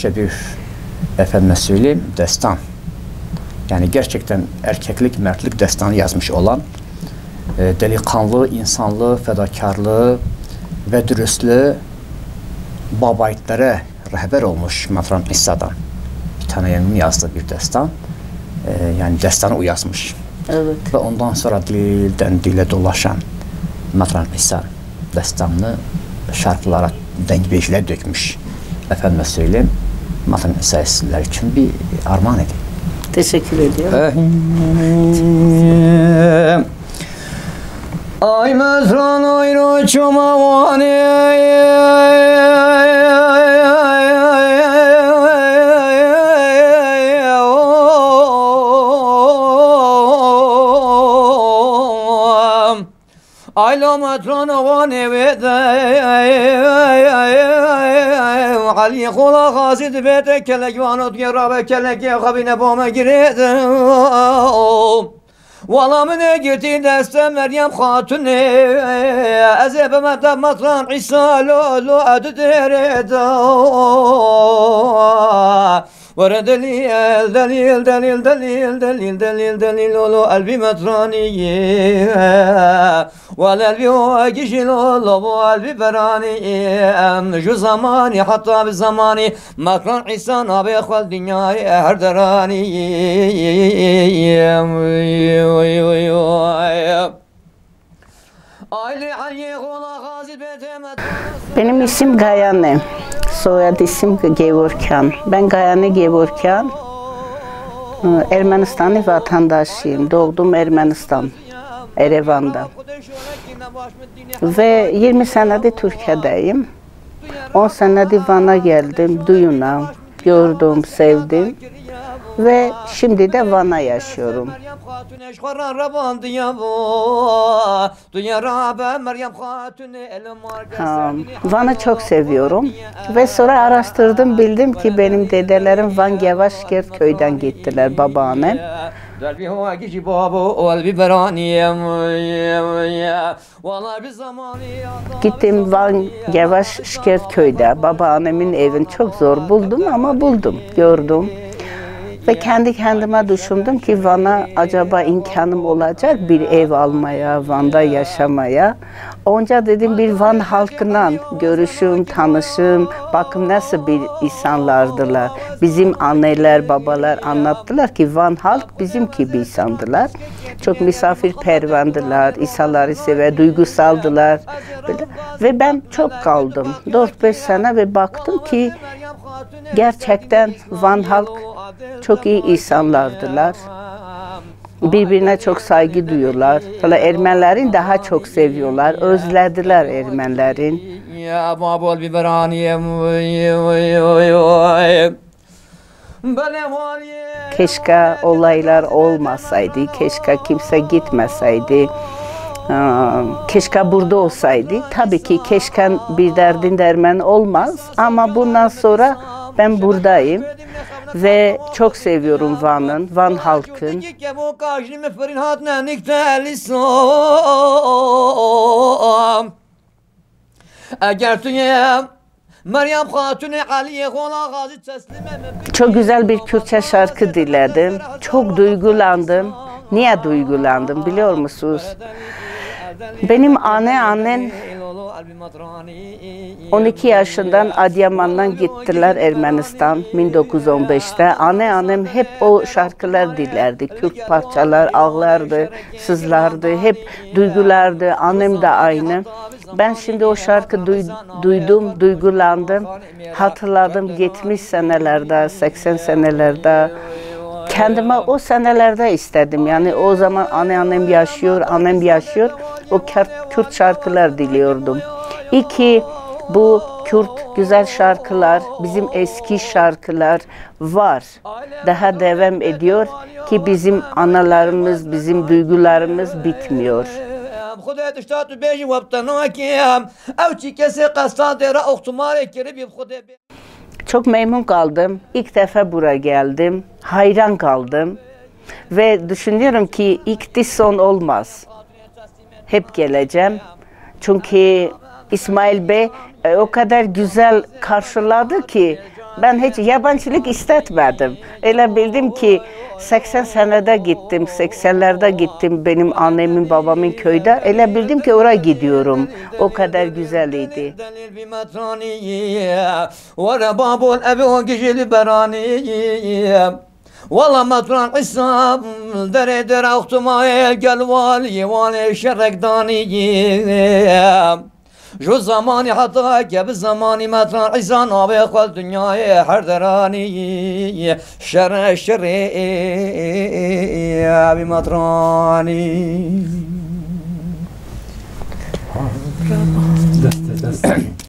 bir efendime söyleyeyim destan. Yani gerçekten erkeklik, mertlik destanı yazmış olan delikanlı, insanlığı, fedakarlığı ve dürüstlüğü babaytlere rehber olmuş Matram İsa'dan. Bir tane yazdığı bir destan. Yani destanı o yazmış. Evet. Ve ondan sonra dilden dile dolaşan Matram İsa destanını şarkılara, dengbeşle dökmüş. Efendime söyleyeyim, Matram İsa sizler için bir armağan edeyim. Teşekkür ediyorum. Ay Matram ayrı çomavani Ayla matrana vane vede Ali kola gazid vede kelek vanot yarabe kelek yakabine bome girede Valla mene girdi deste Meryem Hatune Ezebe mete matran İsa lo adı derede Vere delil delil delil delil delil delil delil olu elbi metraniye Vel elbi o kişil olu bu elbi beraniye Şu zamani hatta bir zamani Makran İsa nabi khval dünyayı her deraniye Benim isim Gayane. Soyad isim Gevorkyan. Ben Gayane Gevorkyan. Ermenistanlı vatandaşıyım. Doğdum Ermenistan, Erevan'da. Ve 20 senedir Türkiye'deyim. 10 senedir Van'a geldim, Duyun'a. Gördüm, sevdim. Ve şimdi de Van'a yaşıyorum. Van'ı çok seviyorum. Ve sonra araştırdım, bildim ki benim dedelerim Van Gevaşkert köyden gittiler, babaannem. Gittim Van Gevaşkert köyde, babaannemin evini çok zor buldum ama buldum, gördüm. Ve kendi kendime düşündüm ki Van'a acaba imkanım olacak bir ev almaya, Van'da yaşamaya. Onca dedim bir Van halkıyla görüşüm, tanışım, bakın nasıl bir insanlardılar. Bizim anneler, babalar anlattılar ki Van halk bizim gibi insandılar. Çok misafirperverdiler, insanları sever, duygusaldılar. Ve ben çok kaldım, 4-5 sene ve baktım ki gerçekten Van halk çok iyi insanlardılar. Birbirine çok saygı duyuyorlar. Ermenilerin daha çok seviyorlar. Özlediler Ermenilerin. Keşke olaylar olmasaydı, keşke kimse gitmeseydi. Keşke burada olsaydı. Tabii ki keşke bir derdin dermanı olmaz ama bundan sonra ben buradayım. Ve çok seviyorum Van'ın, Van halkın. Çok güzel bir Kürtçe şarkı dinledim. Çok duygulandım. Niye duygulandım biliyor musunuz? Benim annem 12 yaşından Adıyaman'dan gittiler Ermenistan 1915'te. Annem hep o şarkılar dinlerdi. Kürt parçalar, ağlardı, sızlardı, hep duygulardı. Annem de aynı. Ben şimdi o şarkı duydum, duygulandım. Hatırladım 70 senelerde, 80 senelerde. Kendime o senelerde istedim. Yani o zaman annem yaşıyor, annem yaşıyor. O Kürt şarkılar diliyordum. İyi ki bu Kürt güzel şarkılar, bizim eski şarkılar var. Daha devam ediyor ki bizim analarımız, bizim duygularımız bitmiyor. Çok memnun kaldım. İlk defa buraya geldim. Hayran kaldım. Ve düşünüyorum ki ilk son olmaz. Hep geleceğim. Çünkü İsmail Bey o kadar güzel karşıladı ki Ben hiç yabancılık istetmedim. Öyle bildim ki 80 senede gittim, 80'lerde gittim benim annemin babamın köyde. Öyle bildim ki oraya gidiyorum. O kadar güzeliydi. والله مطران قسم دري درخت ما قال والي والي شرك داني جو زماني حتى قبل زماني مطران عزان ابي خل دنياي هر دراني شر شر ابي مطراني